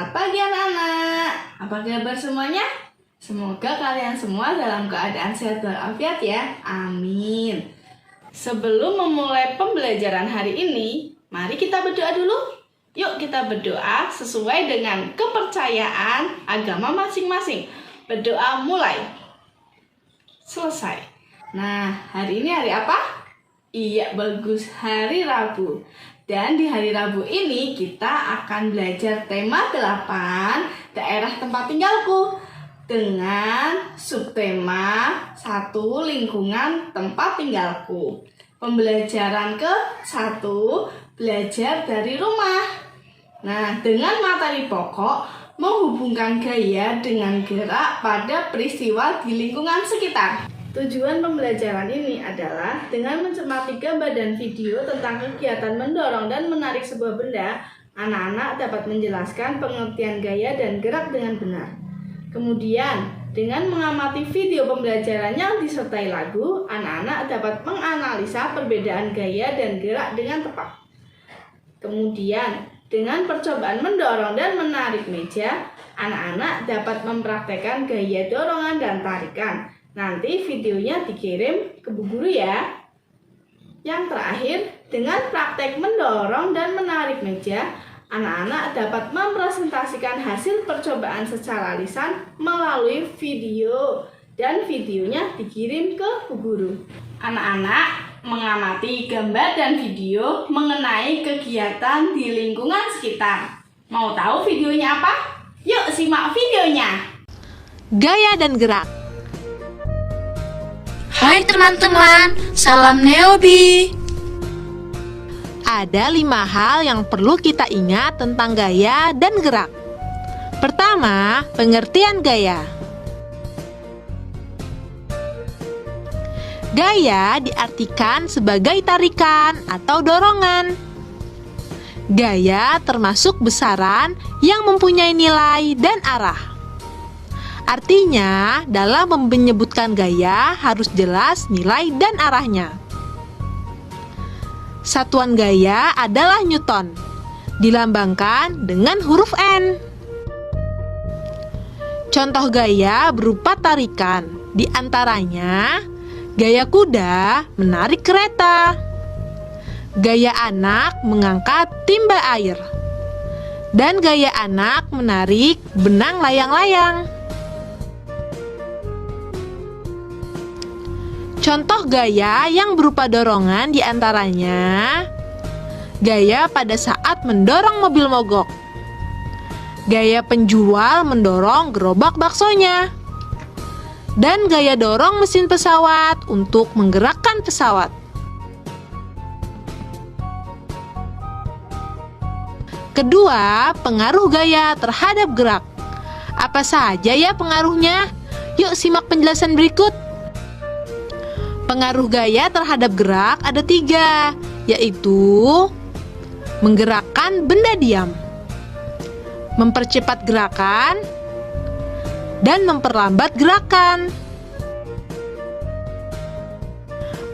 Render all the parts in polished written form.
Selamat pagi anak-anak. Apa kabar semuanya? Semoga kalian semua dalam keadaan sehat walafiat ya. Amin. Sebelum memulai pembelajaran hari ini, mari kita berdoa dulu. Yuk kita berdoa sesuai dengan kepercayaan agama masing-masing. Berdoa mulai. Selesai. Nah, hari ini hari apa? Iya, bagus. Hari Rabu. Dan di hari Rabu ini kita akan belajar tema 8 daerah tempat tinggalku dengan subtema 1 lingkungan tempat tinggalku. Pembelajaran ke-1 belajar dari rumah. Nah, dengan materi pokok menghubungkan gaya dengan gerak pada peristiwa di lingkungan sekitar. Tujuan pembelajaran ini adalah dengan mencermati gambar dan video tentang kegiatan mendorong dan menarik sebuah benda, anak-anak dapat menjelaskan pengertian gaya dan gerak dengan benar. Kemudian, dengan mengamati video pembelajaran yang disertai lagu, anak-anak dapat menganalisa perbedaan gaya dan gerak dengan tepat. Kemudian, dengan percobaan mendorong dan menarik meja, anak-anak dapat mempraktekkan gaya dorongan dan tarikan. Nanti videonya dikirim ke Bu Guru ya. Yang terakhir, dengan praktek mendorong dan menarik meja, anak-anak dapat mempresentasikan hasil percobaan secara lisan melalui video dan videonya dikirim ke Bu Guru. Anak-anak mengamati gambar dan video mengenai kegiatan di lingkungan sekitar. Mau tahu videonya apa? Yuk simak videonya. Gaya dan gerak. Hai teman-teman, salam Neobi. Ada 5 hal yang perlu kita ingat tentang gaya dan gerak. Pertama, pengertian gaya. Gaya diartikan sebagai tarikan atau dorongan. Gaya termasuk besaran yang mempunyai nilai dan arah. Artinya, dalam menyebutkan gaya harus jelas nilai dan arahnya. Satuan gaya adalah Newton, dilambangkan dengan huruf N. Contoh gaya berupa tarikan, di antaranya gaya kuda menarik kereta, gaya anak mengangkat timba air, dan gaya anak menarik benang layang-layang. Contoh gaya yang berupa dorongan diantaranya gaya pada saat mendorong mobil mogok, gaya penjual mendorong gerobak baksonya, dan gaya dorong mesin pesawat untuk menggerakkan pesawat. Kedua, pengaruh gaya terhadap gerak. Apa saja ya pengaruhnya? Yuk simak penjelasan berikut. Pengaruh gaya terhadap gerak ada 3, yaitu menggerakkan benda diam, mempercepat gerakan, dan memperlambat gerakan.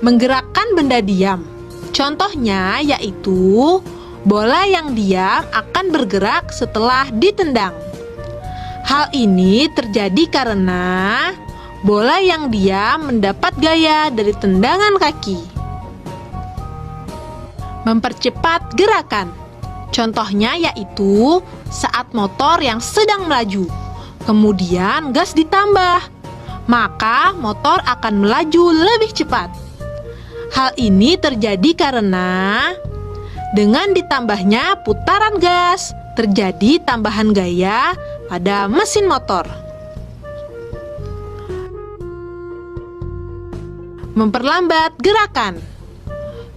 Menggerakkan benda diam, contohnya yaitu bola yang diam akan bergerak setelah ditendang. Hal ini terjadi karena bola yang diam mendapat gaya dari tendangan kaki. Mempercepat gerakan, contohnya yaitu saat motor yang sedang melaju, kemudian gas ditambah, maka motor akan melaju lebih cepat. Hal ini terjadi karena dengan ditambahnya putaran gas, terjadi tambahan gaya pada mesin motor. Memperlambat gerakan.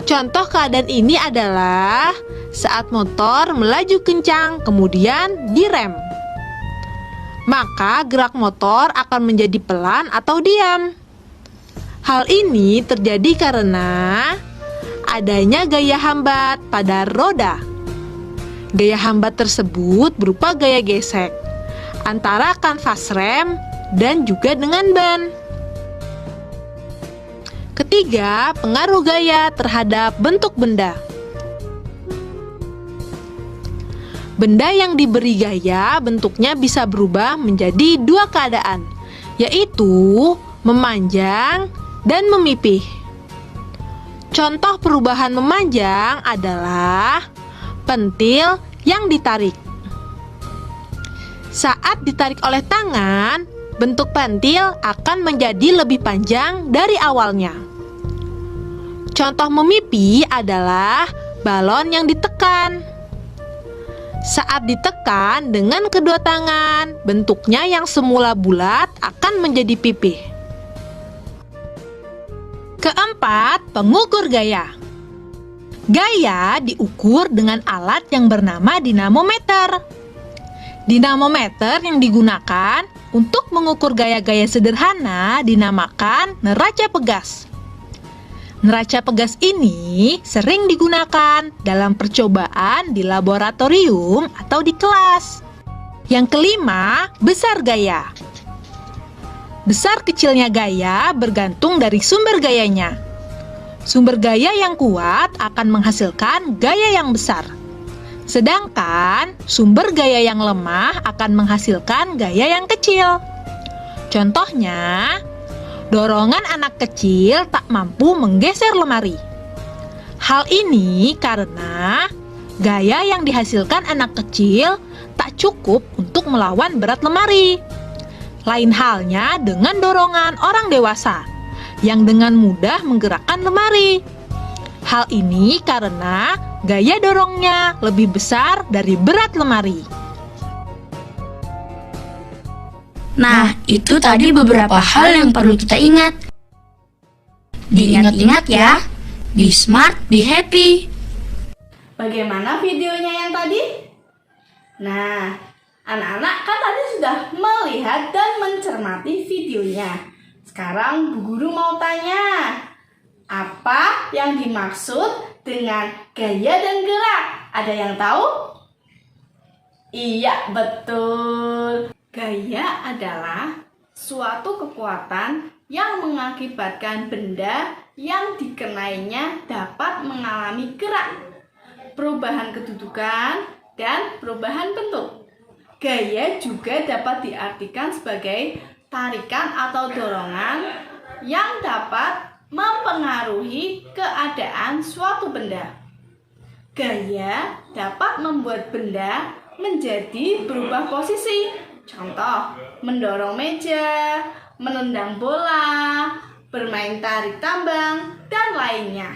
Contoh keadaan ini adalah saat motor melaju kencang kemudian direm. Maka gerak motor akan menjadi pelan atau diam. Hal ini terjadi karena adanya gaya hambat pada roda. Gaya hambat tersebut berupa gaya gesek antara kanvas rem dan juga dengan ban. Ketiga, pengaruh gaya terhadap bentuk benda. Benda yang diberi gaya bentuknya bisa berubah menjadi dua keadaan, yaitu memanjang dan memipih. Contoh perubahan memanjang adalah pentil yang ditarik. Saat ditarik oleh tangan, bentuk pentil akan menjadi lebih panjang dari awalnya. Contoh memipih adalah balon yang ditekan. Saat ditekan dengan kedua tangan, bentuknya yang semula bulat akan menjadi pipih. Keempat, pengukur gaya. Gaya diukur dengan alat yang bernama dinamometer. Dinamometer yang digunakan untuk mengukur gaya-gaya sederhana dinamakan neraca pegas. Neraca pegas ini sering digunakan dalam percobaan di laboratorium atau di kelas. Yang kelima, besar gaya. Besar kecilnya gaya bergantung dari sumber gayanya. Sumber gaya yang kuat akan menghasilkan gaya yang besar. Sedangkan sumber gaya yang lemah akan menghasilkan gaya yang kecil. Contohnya, dorongan anak kecil tak mampu menggeser lemari. Hal ini karena gaya yang dihasilkan anak kecil tak cukup untuk melawan berat lemari. Lain halnya dengan dorongan orang dewasa yang dengan mudah menggerakkan lemari. Hal ini karena gaya dorongnya lebih besar dari berat lemari. Nah, itu tadi beberapa hal yang perlu kita ingat. Diingat-ingat ya. Be smart, be happy. Bagaimana videonya yang tadi? Nah, anak-anak kan tadi sudah melihat dan mencermati videonya. Sekarang Bu Guru mau tanya, apa yang dimaksud dengan gaya dan gerak? Ada yang tahu? Iya, betul. Gaya adalah suatu kekuatan yang mengakibatkan benda yang dikenainya dapat mengalami gerak, perubahan kedudukan, dan perubahan bentuk. Gaya juga dapat diartikan sebagai tarikan atau dorongan yang dapat mempengaruhi keadaan suatu benda. Gaya dapat membuat benda menjadi berubah posisi. Contoh, mendorong meja, menendang bola, bermain tarik tambang, dan lainnya.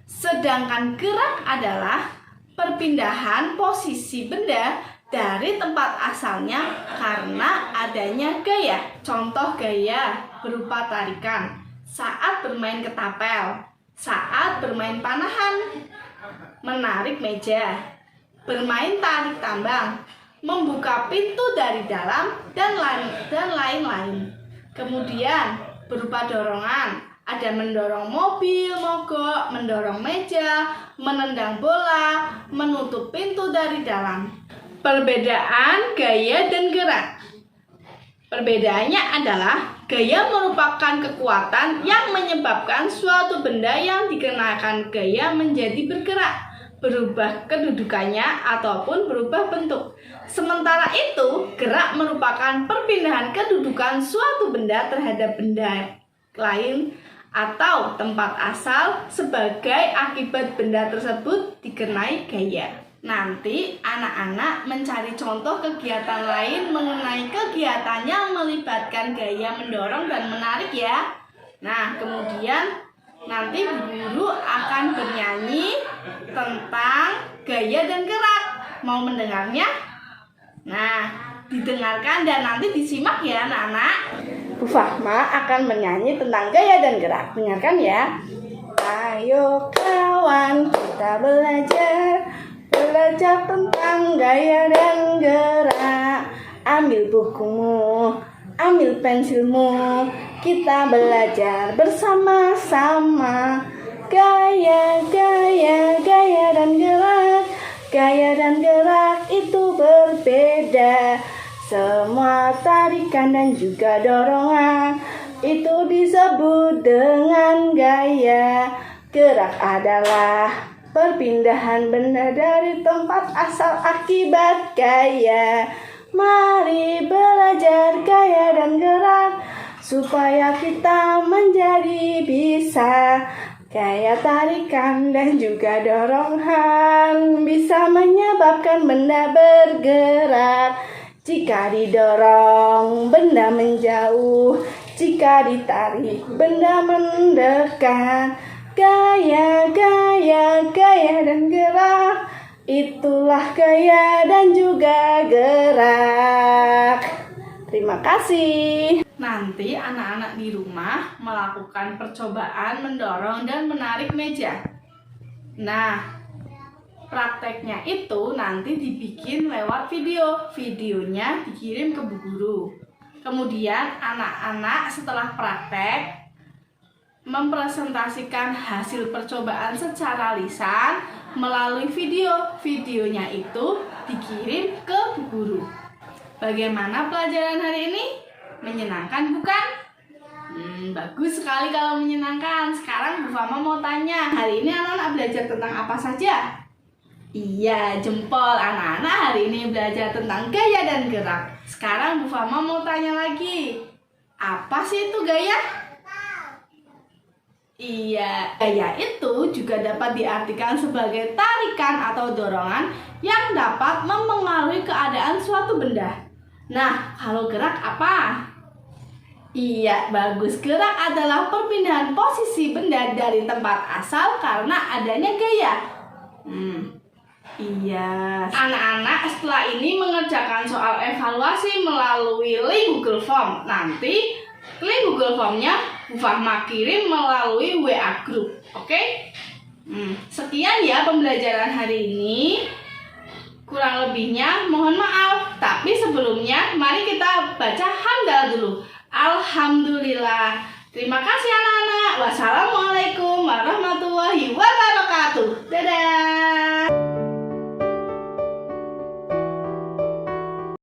Sedangkan gerak adalah perpindahan posisi benda dari tempat asalnya karena adanya gaya. Contoh gaya berupa tarikan saat bermain ketapel, saat bermain panahan, menarik meja, bermain tarik tambang, membuka pintu dari dalam, dan lain-lain. Kemudian berupa dorongan, ada mendorong mobil, mogok, mendorong meja, menendang bola, menutup pintu dari dalam. Perbedaan gaya dan gerak. Perbedaannya adalah gaya merupakan kekuatan yang menyebabkan suatu benda yang dikenakan gaya menjadi bergerak, berubah kedudukannya ataupun berubah bentuk. Sementara itu, gerak merupakan perpindahan kedudukan suatu benda terhadap benda lain atau tempat asal sebagai akibat benda tersebut dikenai gaya. Nanti anak-anak mencari contoh kegiatan lain mengenai kegiatan yang melibatkan gaya mendorong dan menarik ya. Nah, kemudian nanti guru akan bernyanyi tentang gaya dan gerak. Mau mendengarnya? Nah, didengarkan dan nanti disimak ya anak-anak. Bu Fahma akan menyanyi tentang gaya dan gerak. Dengarkan ya. Ayo kawan, kita belajar tentang gaya dan gerak. Ambil bukumu, ambil pensilmu, kita belajar bersama-sama. Gaya, gaya, gaya dan gerak. Gaya dan gerak itu berbeda. Semua tarikan dan juga dorongan itu disebut dengan gaya. Gerak adalah Perpindahan benda dari tempat asal akibat gaya. Mari belajar gaya dan gerak supaya kita menjadi bisa. Gaya tarikan dan juga dorongan bisa menyebabkan benda bergerak. Jika didorong, benda menjauh. Jika ditarik, benda mendekat. Gaya, gaya, gaya dan gerak. Itulah gaya dan juga gerak. Terima kasih. Nanti anak-anak di rumah melakukan percobaan mendorong dan menarik meja. Nah, prakteknya itu nanti dibikin lewat video. Videonya dikirim ke Bu Guru. Kemudian anak-anak setelah praktek mempresentasikan hasil percobaan secara lisan melalui video. Videonya itu dikirim ke Bu Guru. Bagaimana pelajaran hari ini? Menyenangkan bukan? Bagus sekali kalau menyenangkan. Sekarang Bu Fama mau tanya, hari ini anak-anak belajar tentang apa saja? Iya, jempol. Anak-anak hari ini belajar tentang gaya dan gerak. Sekarang Bu Fama mau tanya lagi, apa sih itu gaya? Iya, gaya itu juga dapat diartikan sebagai tarikan atau dorongan yang dapat mempengaruhi keadaan suatu benda. Nah, kalau gerak apa? Iya, bagus. Gerak adalah perpindahan posisi benda dari tempat asal karena adanya gaya. Iya. Anak-anak setelah ini mengerjakan soal evaluasi melalui link Google Form. Nanti link Google Form-nya Bu Fahma kirim melalui WA Group. Oke? Sekian ya pembelajaran hari ini. Kurang lebihnya mohon maaf. Tapi sebelumnya mari kita baca hamdalah dulu. Alhamdulillah. Terima kasih anak-anak. Wassalamualaikum warahmatullahi wabarakatuh.